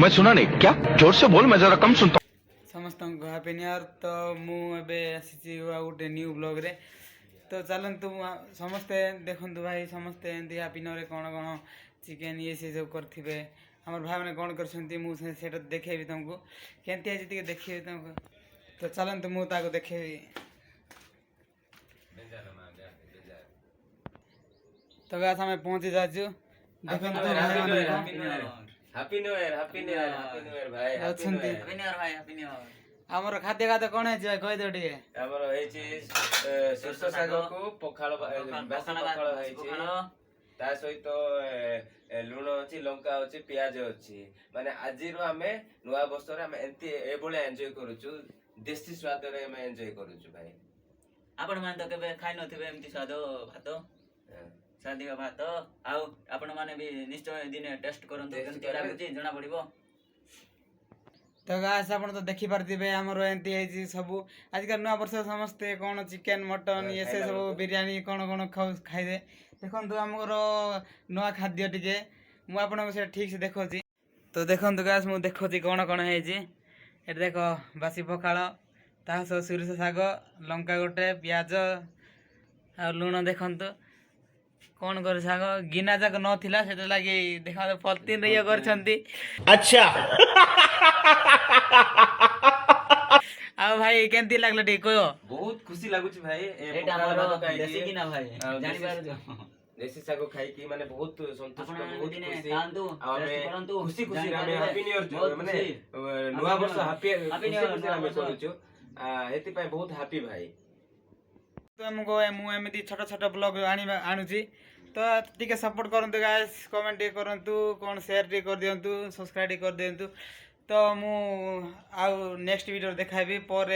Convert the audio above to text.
मैं सुना नहीं, क्या जोर से बोल, मैं जरा कम सुनता हूँ। समस्त हैप्पी न्यू ईयर। तो मुझे आसी गोटे न्यू ब्लॉग रे तो चलतु समस्ते देखु भाई समस्ते एमती हैप्पी न्यू ईयर कौन कौन चिकेन ये सी सब करेंगे आम भाई मैंने कौन कर देखेबी तुमको केमती देखी तुमको। तो चलतु मुझे देखेबी। तो गाइस हमें पहुंची जाचु देखो हैप्पी न्यू ईयर भाई हैप्पी न्यू ईयर भाई हैप्पी न्यू ईयर। आमर खाद्य खाद्य कौन है कह दो टे हमर हेची सुरस साग को पखाल बेसन पखाल हेची ता सहित लुण अछि लंका अछि प्याज अछि माने आजि रो हमें नुवा वर्ष रे हमें एंती ए बोले एन्जॉय करूछु देसी स्वाद रे हमें एन्जॉय करूछु भाई। आपण मान तो केबे खाइ नथिबे एमती स्वाद भात स्वादिक भात आउ आपण माने भी निश्चय दिने टेस्ट करंतु केमती लागुची जणा पड़िबो। तो गाइस आपण तो देखि पारथिबे हमर एंती हेजी सब आजकल नुवा वर्ष समस्ते कौन चिकेन मटन ये से सब बिरयानी कौन कौन खाइ दे देखंतु हमर नुवा खाद्य टिके मु आपन से ठीक से देखोची। तो देखंतु गाइस मु देखोची कौन कौन हेजी ए देखो बासी पखाल ता सो सुरस साग लंका गोटे प्याज आ लुण देखंतु कौन कर साग गिना जाक नथिला सेटा लागि देखा पलतीन रे करछंती। अच्छा आ भाई केमती लागला टी कहो। बहुत खुशी लागुची भाई एटा हमरो देसी किना भाई जानि पारो जो देसी साग खाई की माने बहुत संतुष्ट आपण बहुत दिने खुशी खांतु हमें टेस्ट करंतु खुशी खुशी जानि हमें पारो हैप्पी न्यू ईयर माने नुवा वर्ष हैप्पी न्यू ईयर हमें करूछु हेति पय बहुत हैप्पी भाई। तो हमको मु एमती छोटा छोटा ब्लॉग आणुची तो टिके सपोर्ट करंतु गाइस कमेंट करंतु कौन शेयर टी कर दियंतु सब्सक्राइब कर दियंतु। तो मु आउ नेक्स्ट वीडियो देखाबी पर